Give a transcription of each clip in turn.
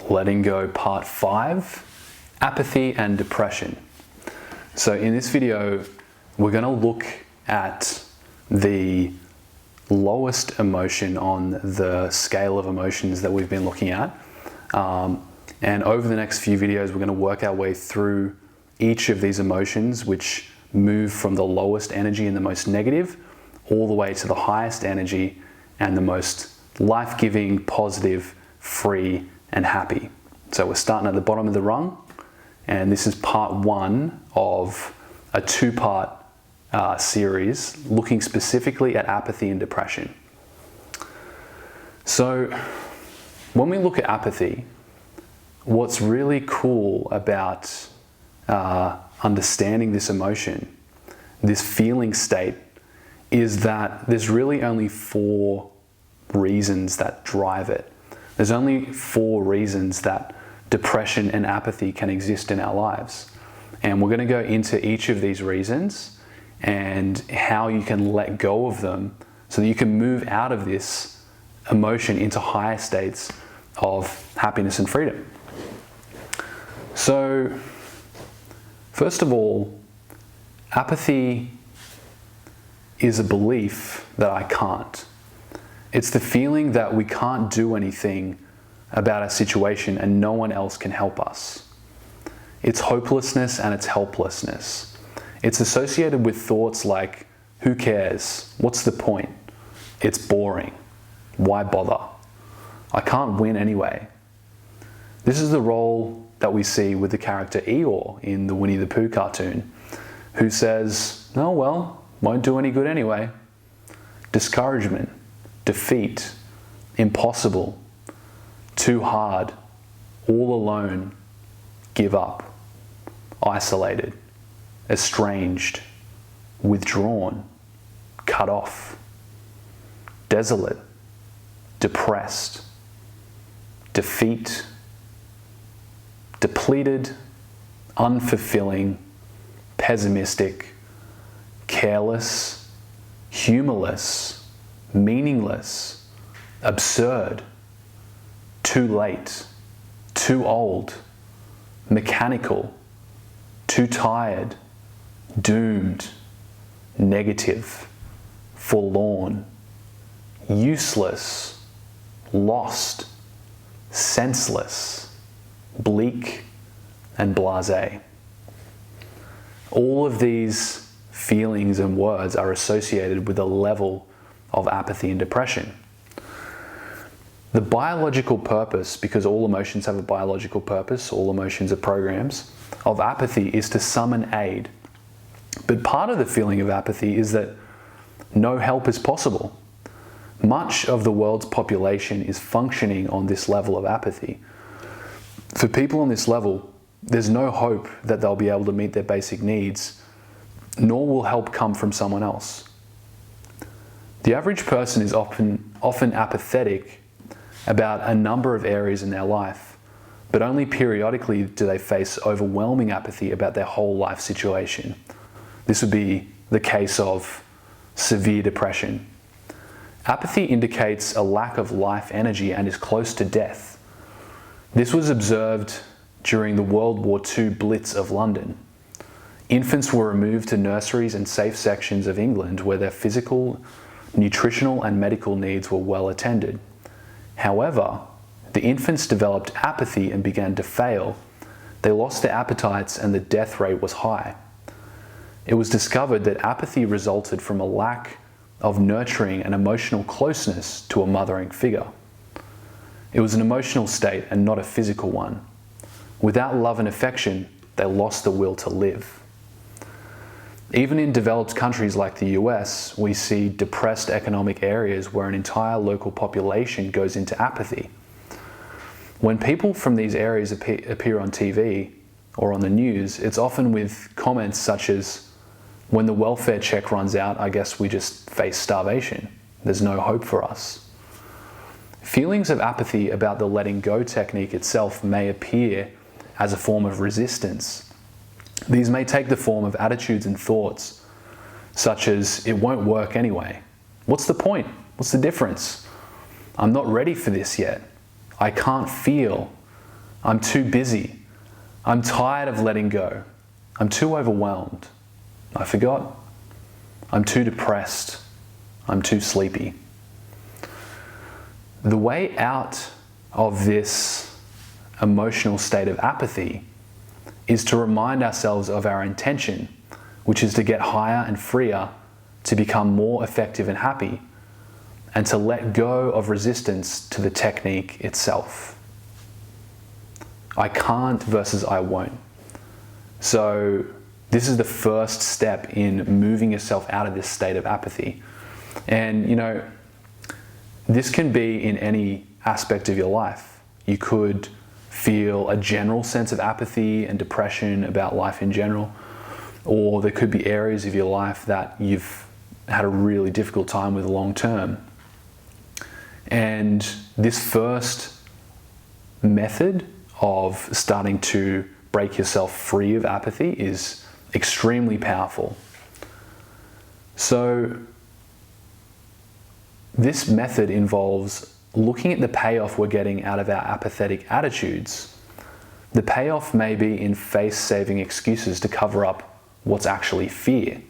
Letting Go Part 5, Apathy and Depression. So in this video, we're going to look at the lowest emotion on the scale of emotions that we've been looking at. And over the next few videos, we're going to work our way through each of these emotions, which move from the lowest energy and the most negative, all the way to the highest energy and the most life-giving, positive, free, and happy. So we're starting at the bottom of the rung, and this is part 1 of a 2-part series looking specifically at apathy and depression. So when we look at apathy, what's really cool about understanding this emotion, this feeling state, is that there's really only 4 reasons that drive it. There's only 4 reasons that depression and apathy can exist in our lives. And we're going to go into each of these reasons and how you can let go of them so that you can move out of this emotion into higher states of happiness and freedom. So, first of all, apathy is a belief that I can't. It's the feeling that we can't do anything about a situation and no one else can help us. It's hopelessness and it's helplessness. It's associated with thoughts like, who cares? What's the point? It's boring. Why bother? I can't win anyway. This is the role that we see with the character Eeyore in the Winnie the Pooh cartoon, who says, oh well, won't do any good anyway. Discouragement, defeat, impossible, too hard, all alone, give up, isolated, estranged, withdrawn, cut off, desolate, depressed, defeat, depleted, unfulfilling, pessimistic, careless, humorless, meaningless, absurd, too late, too old, mechanical, too tired, doomed, negative, forlorn, useless, lost, senseless, bleak, and blasé. All of these feelings and words are associated with a level of apathy and depression. The biological purpose, because all emotions have a biological purpose, all emotions are programs, of apathy is to summon aid. But part of the feeling of apathy is that no help is possible. Much of the world's population is functioning on this level of apathy. For people on this level, there's no hope that they'll be able to meet their basic needs, nor will help come from someone else. The average person is often apathetic about a number of areas in their life, but only periodically do they face overwhelming apathy about their whole life situation. This would be the case of severe depression. Apathy indicates a lack of life energy and is close to death. This was observed during the World War II Blitz of London. Infants were removed to nurseries and safe sections of England where their physical, nutritional, and medical needs were well attended. However, the infants developed apathy and began to fail. They lost their appetites and the death rate was high. It was discovered that apathy resulted from a lack of nurturing and emotional closeness to a mothering figure. It was an emotional state and not a physical one. Without love and affection, they lost the will to live. Even in developed countries like the US, we see depressed economic areas where an entire local population goes into apathy. When people from these areas appear on TV or on the news, it's often with comments such as, when the welfare check runs out, I guess we just face starvation. There's no hope for us. Feelings of apathy about the letting go technique itself may appear as a form of resistance. These may take the form of attitudes and thoughts, such as, it won't work anyway. What's the point? What's the difference? I'm not ready for this yet. I can't feel. I'm too busy. I'm tired of letting go. I'm too overwhelmed. I forgot. I'm too depressed. I'm too sleepy. The way out of this emotional state of apathy is to remind ourselves of our intention, which is to get higher and freer, to become more effective and happy, and to let go of resistance to the technique itself. I can't versus I won't. So this is the first step in moving yourself out of this state of apathy. And this can be in any aspect of your life. You could feel a general sense of apathy and depression about life in general, or there could be areas of your life that you've had a really difficult time with long term. And this first method of starting to break yourself free of apathy is extremely powerful. So this method involves looking at the payoff we're getting out of our apathetic attitudes. The payoff may be in face-saving excuses to cover up what's actually fear.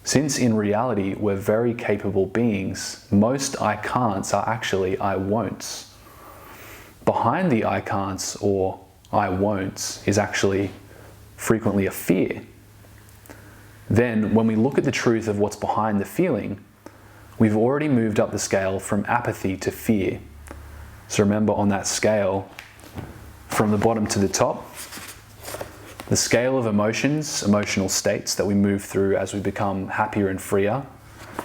Since in reality we're very capable beings, most I can'ts are actually I won'ts. Behind the I can'ts or I won'ts is actually frequently a fear. Then when we look at the truth of what's behind the feeling, we've already moved up the scale from apathy to fear. So remember, on that scale, from the bottom to the top, the scale of emotions, emotional states that we move through as we become happier and freer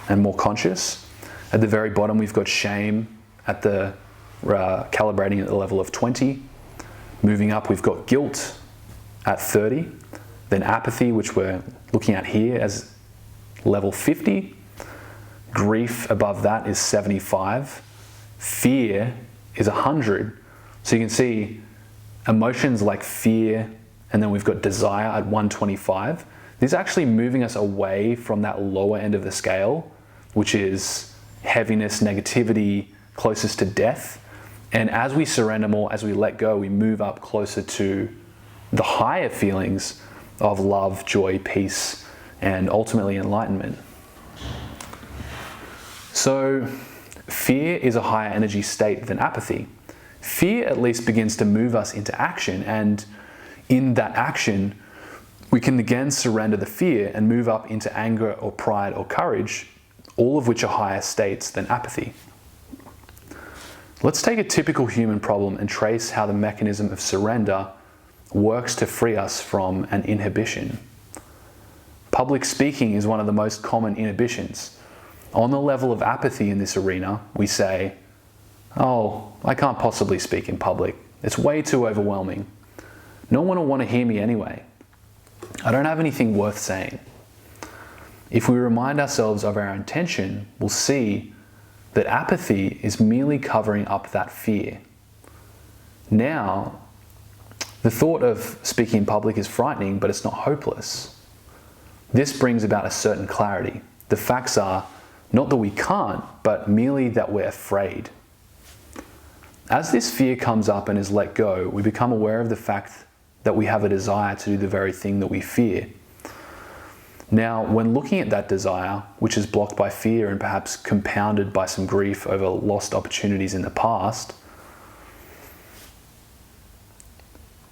and more conscious. At the very bottom, we've got shame at the calibrating at the level of 20. Moving up, we've got guilt at 30. Then apathy, which we're looking at here as level 50. Grief above that is 75. Fear is 100. So you can see emotions like fear, and then we've got desire at 125. This is actually moving us away from that lower end of the scale, which is heaviness, negativity, closest to death. And as we surrender more, as we let go, we move up closer to the higher feelings of love, joy, peace, and ultimately enlightenment. So fear is a higher energy state than apathy. Fear at least begins to move us into action, and in that action, we can again surrender the fear and move up into anger or pride or courage, all of which are higher states than apathy. Let's take a typical human problem and trace how the mechanism of surrender works to free us from an inhibition. Public speaking is one of the most common inhibitions. On the level of apathy in this arena, we say, "Oh, I can't possibly speak in public. It's way too overwhelming. No one will want to hear me anyway. I don't have anything worth saying." If we remind ourselves of our intention, we'll see that apathy is merely covering up that fear. Now, the thought of speaking in public is frightening, but it's not hopeless. This brings about a certain clarity. The facts are not that we can't, but merely that we're afraid. As this fear comes up and is let go, we become aware of the fact that we have a desire to do the very thing that we fear. Now, when looking at that desire, which is blocked by fear and perhaps compounded by some grief over lost opportunities in the past,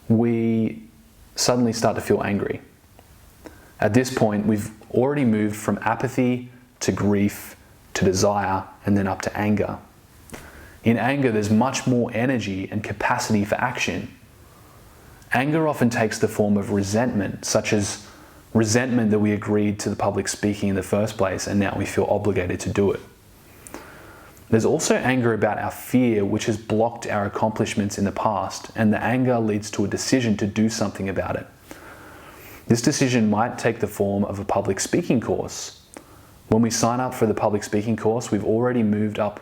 we suddenly start to feel angry. At this point, we've already moved from apathy to grief to desire and then up to anger. In anger, there's much more energy and capacity for action. Anger often takes the form of resentment, such as resentment that we agreed to the public speaking in the first place and now we feel obligated to do it. There's also anger about our fear, which has blocked our accomplishments in the past, and the anger leads to a decision to do something about it. This decision might take the form of a public speaking course. When we sign up for the public speaking course, we've already moved up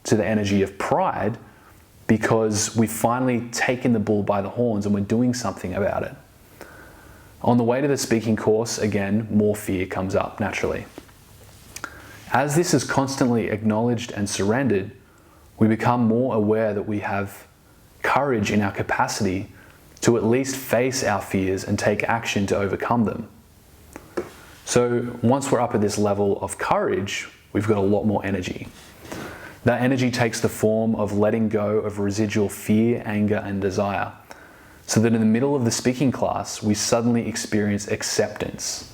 to the energy of pride because we've finally taken the bull by the horns and we're doing something about it. On the way to the speaking course, again, more fear comes up naturally. As this is constantly acknowledged and surrendered, we become more aware that we have courage in our capacity to at least face our fears and take action to overcome them. So once we're up at this level of courage, we've got a lot more energy. That energy takes the form of letting go of residual fear, anger, and desire, so that in the middle of the speaking class, we suddenly experience acceptance.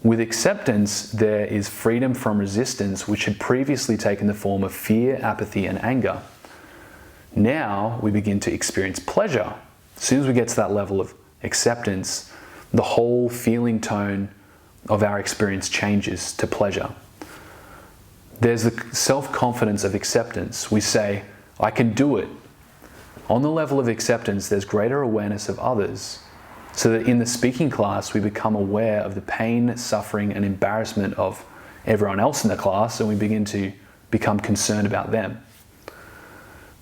With acceptance, there is freedom from resistance, which had previously taken the form of fear, apathy, and anger. Now we begin to experience pleasure. As soon as we get to that level of acceptance, the whole feeling tone of our experience changes to pleasure. There's the self-confidence of acceptance. We say, I can do it. On the level of acceptance, there's greater awareness of others, so that in the speaking class, we become aware of the pain, suffering, and embarrassment of everyone else in the class, and we begin to become concerned about them.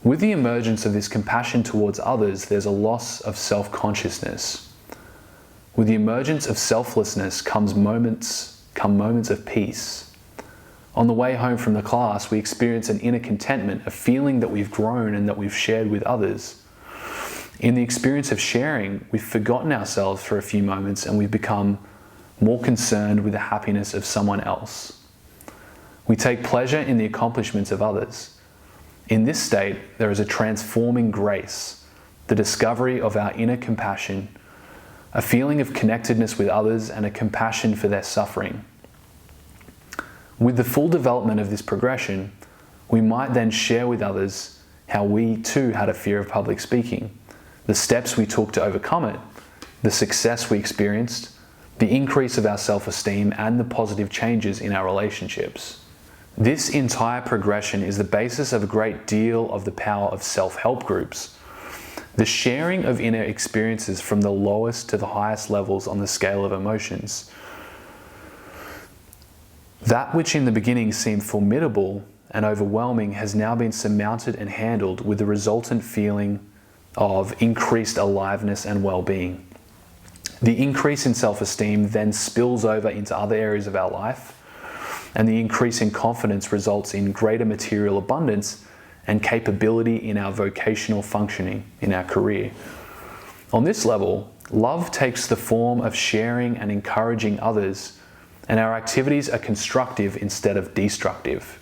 With the emergence of this compassion towards others, there's a loss of self-consciousness. With the emergence of selflessness come moments of peace. On the way home from the class, we experience an inner contentment, a feeling that we've grown and that we've shared with others. In the experience of sharing, we've forgotten ourselves for a few moments and we've become more concerned with the happiness of someone else. We take pleasure in the accomplishments of others. In this state, there is a transforming grace, the discovery of our inner compassion, a feeling of connectedness with others and a compassion for their suffering. With the full development of this progression, we might then share with others how we too had a fear of public speaking, the steps we took to overcome it, the success we experienced, the increase of our self-esteem, and the positive changes in our relationships. This entire progression is the basis of a great deal of the power of self-help groups. The sharing of inner experiences from the lowest to the highest levels on the scale of emotions. That which in the beginning seemed formidable and overwhelming has now been surmounted and handled with the resultant feeling of increased aliveness and well-being. The increase in self-esteem then spills over into other areas of our life, and the increase in confidence results in greater material abundance and capability in our vocational functioning in our career. On this level, love takes the form of sharing and encouraging others, and our activities are constructive instead of destructive.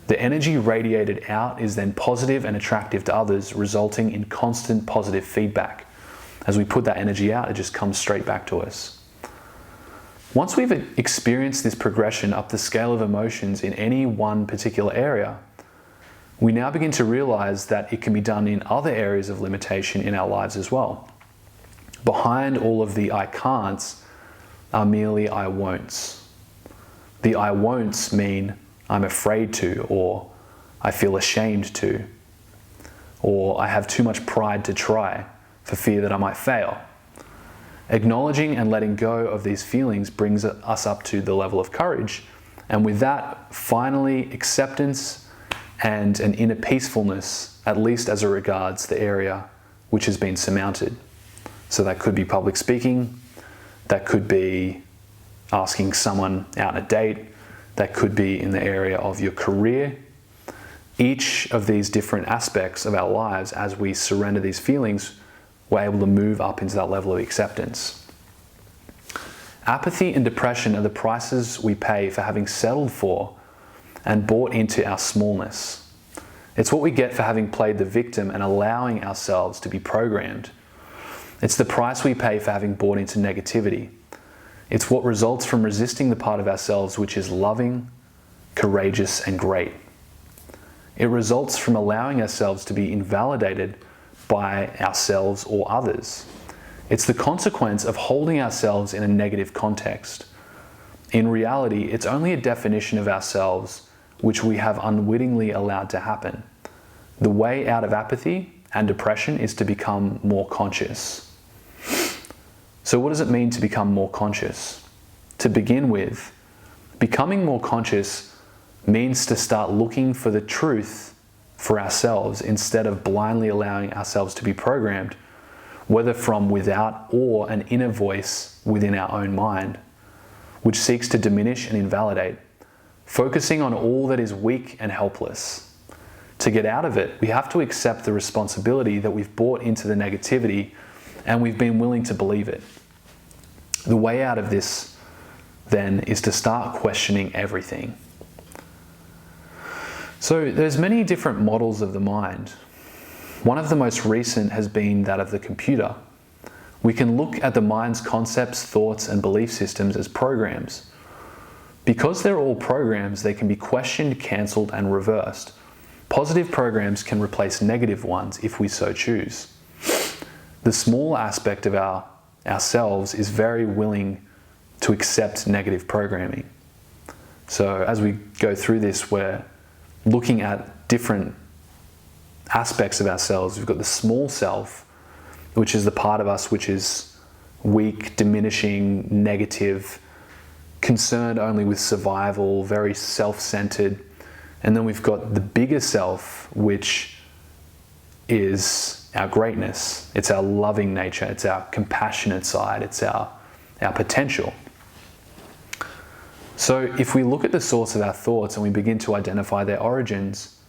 The energy radiated out is then positive and attractive to others, resulting in constant positive feedback. As we put that energy out, it just comes straight back to us. Once we've experienced this progression up the scale of emotions in any one particular area, we now begin to realize that it can be done in other areas of limitation in our lives as well. Behind all of the I can'ts are merely I won'ts. The I won'ts mean I'm afraid to, or I feel ashamed to, or I have too much pride to try for fear that I might fail. Acknowledging and letting go of these feelings brings us up to the level of courage, and with that, finally, acceptance and an inner peacefulness, at least as it regards the area which has been surmounted. So that could be public speaking, that could be asking someone out on a date, that could be in the area of your career. Each of these different aspects of our lives, as we surrender these feelings, we're able to move up into that level of acceptance. Apathy and depression are the prices we pay for having settled for and bought into our smallness. It's what we get for having played the victim and allowing ourselves to be programmed. It's the price we pay for having bought into negativity. It's what results from resisting the part of ourselves which is loving, courageous, and great. It results from allowing ourselves to be invalidated by ourselves or others. It's the consequence of holding ourselves in a negative context. In reality, it's only a definition of ourselves which we have unwittingly allowed to happen. The way out of apathy and depression is to become more conscious. So what does it mean to become more conscious? To begin with, becoming more conscious means to start looking for the truth for ourselves instead of blindly allowing ourselves to be programmed, whether from without or an inner voice within our own mind, which seeks to diminish and invalidate, focusing on all that is weak and helpless. to get out of it, we have to accept the responsibility that we've bought into the negativity and we've been willing to believe it. The way out of this then is to start questioning everything. So there's many different models of the mind. One of the most recent has been that of the computer. We can look at the mind's concepts, thoughts, and belief systems as programs. Because they're all programs, they can be questioned, cancelled, and reversed. Positive programs can replace negative ones if we so choose. The small aspect of ourselves is very willing to accept negative programming. So as we go through this, we're looking at different aspects of ourselves. We've got the small self, which is the part of us which is weak, diminishing, negative, concerned only with survival, very self-centered. And then we've got the bigger self, which is our greatness. It's our loving nature. It's our compassionate side. It's our potential. So if we look at the source of our thoughts and we begin to identify their origins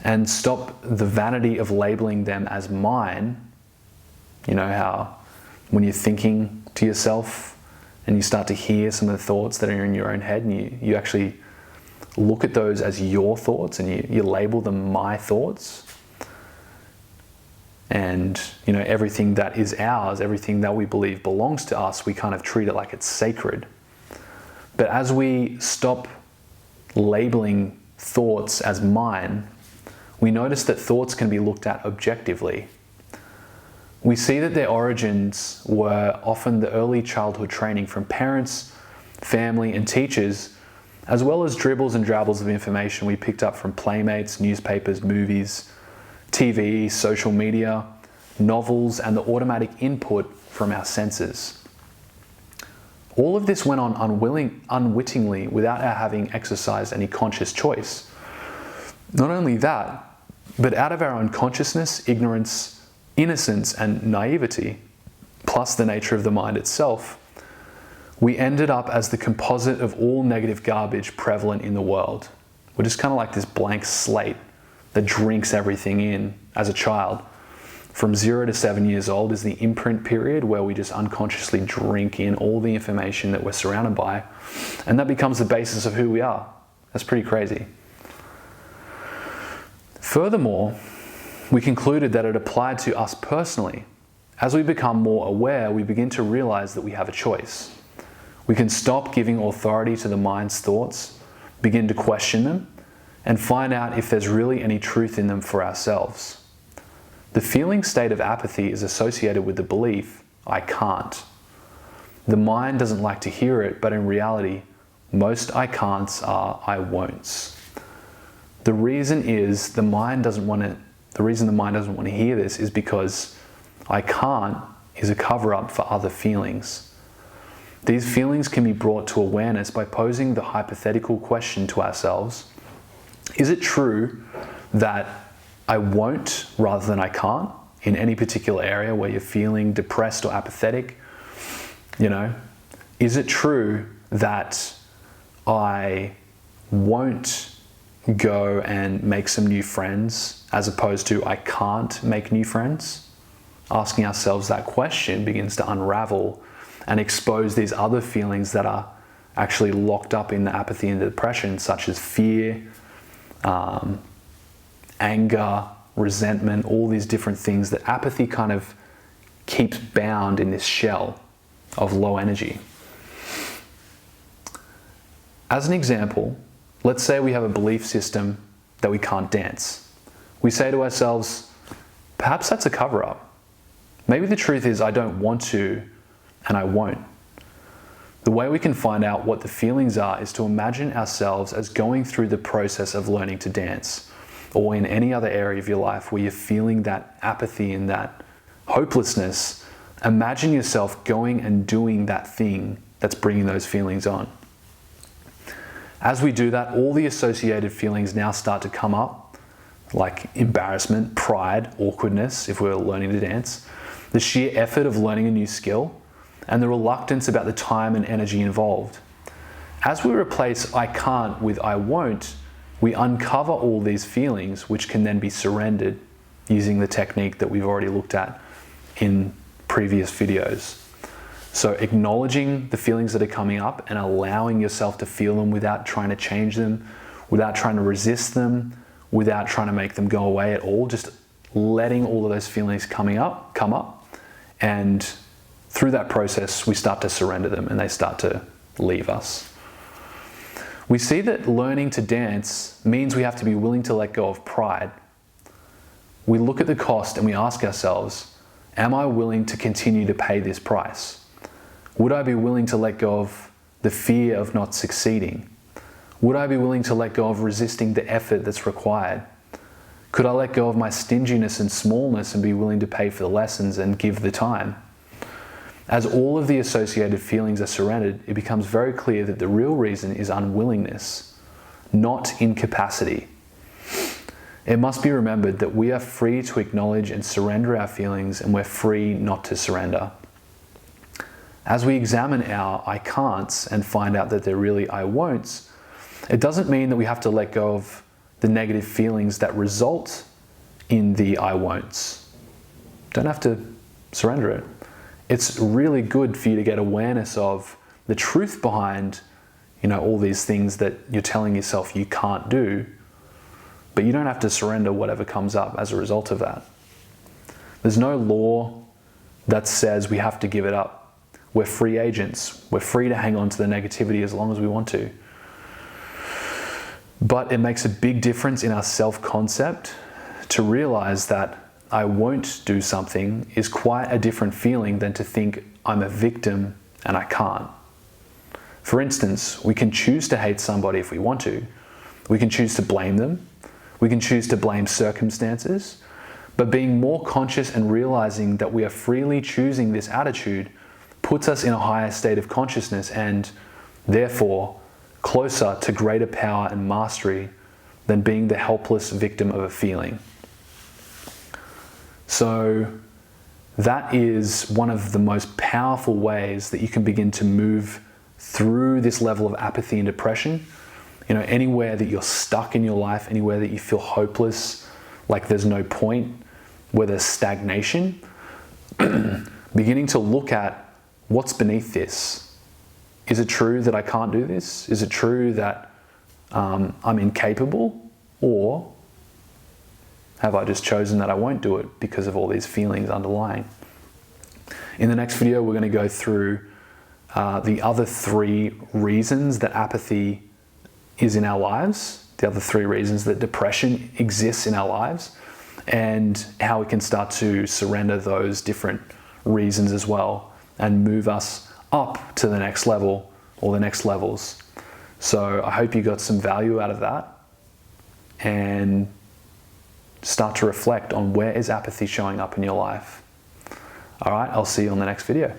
and stop the vanity of labeling them as mine, you know how when you're thinking to yourself and you start to hear some of the thoughts that are in your own head and you actually look at those as your thoughts and you label them my thoughts. And you know, everything that is ours, everything that we believe belongs to us, we kind of treat it like it's sacred. But as we stop labeling thoughts as mine, we notice that thoughts can be looked at objectively. We see that their origins were often the early childhood training from parents, family, and teachers, as well as dribbles and drabbles of information we picked up from playmates, newspapers, movies, TV, social media, novels, and the automatic input from our senses. All of this went on unwittingly without our having exercised any conscious choice. Not only that, but out of our unconsciousness, ignorance, innocence, and naivety, plus the nature of the mind itself, we ended up as the composite of all negative garbage prevalent in the world. We're just kind of like this blank slate that drinks everything in as a child. From 0 to 7 years old is the imprint period where we just unconsciously drink in all the information that we're surrounded by, and that becomes the basis of who we are. That's pretty crazy. Furthermore, we concluded that it applied to us personally. As we become more aware, we begin to realize that we have a choice. We can stop giving authority to the mind's thoughts, begin to question them, and find out if there's really any truth in them for ourselves. The feeling state of apathy is associated with the belief, I can't. The mind doesn't like to hear it, but in reality, most I can'ts are I won'ts. The reason the mind doesn't want to hear this is because I can't is a cover-up for other feelings. These feelings can be brought to awareness by posing the hypothetical question to ourselves: is it true that I won't rather than I can't in any particular area where you're feeling depressed or apathetic? You know, is it true that I won't go and make some new friends as opposed to I can't make new friends? Asking ourselves that question begins to unravel and expose these other feelings that are actually locked up in the apathy and the depression, such as fear, anger, resentment, all these different things that apathy kind of keeps bound in this shell of low energy. As an example, let's say we have a belief system that we can't dance. We say to ourselves, perhaps that's a cover-up. Maybe the truth is I don't want to and I won't. The way we can find out what the feelings are is to imagine ourselves as going through the process of learning to dance, or in any other area of your life where you're feeling that apathy and that hopelessness. Imagine yourself going and doing that thing that's bringing those feelings on. As we do that, all the associated feelings now start to come up, like embarrassment, pride, awkwardness, if we're learning to dance, the sheer effort of learning a new skill, and the reluctance about the time and energy involved. As we replace I can't with I won't, we uncover all these feelings, which can then be surrendered using the technique that we've already looked at in previous videos. So acknowledging the feelings that are coming up and allowing yourself to feel them without trying to change them, without trying to resist them, without trying to make them go away at all, just letting all of those feelings come up, and through that process we start to surrender them and they start to leave us. We see that learning to dance means we have to be willing to let go of pride. We look at the cost and we ask ourselves, am I willing to continue to pay this price? Would I be willing to let go of the fear of not succeeding? Would I be willing to let go of resisting the effort that's required? Could I let go of my stinginess and smallness and be willing to pay for the lessons and give the time? As all of the associated feelings are surrendered, it becomes very clear that the real reason is unwillingness, not incapacity. It must be remembered that we are free to acknowledge and surrender our feelings, and we're free not to surrender. As we examine our I can'ts and find out that they're really I won'ts, it doesn't mean that we have to let go of the negative feelings that result in the I won'ts. Don't have to surrender it. It's really good for you to get awareness of the truth behind, all these things that you're telling yourself you can't do, but you don't have to surrender whatever comes up as a result of that. There's no law that says we have to give it up. We're free agents. We're free to hang on to the negativity as long as we want to. But it makes a big difference in our self-concept to realize that I won't do something is quite a different feeling than to think I'm a victim and I can't. For instance, we can choose to hate somebody if we want to. We can choose to blame them. We can choose to blame circumstances. But being more conscious and realizing that we are freely choosing this attitude puts us in a higher state of consciousness and, therefore, closer to greater power and mastery than being the helpless victim of a feeling. So that is one of the most powerful ways that you can begin to move through this level of apathy and depression. Anywhere that you're stuck in your life, anywhere that you feel hopeless, like there's no point, where there's stagnation, beginning to look at what's beneath this. Is it true that I can't do this? Is it true that I'm incapable? Or have I just chosen that I won't do it because of all these feelings underlying? In the next video, we're going to go through the other 3 reasons that apathy is in our lives, the other 3 reasons that depression exists in our lives, and how we can start to surrender those different reasons as well and move us up to the next level or the next levels. So I hope you got some value out of that and start to reflect on where is apathy showing up in your life. All right, I'll see you on the next video.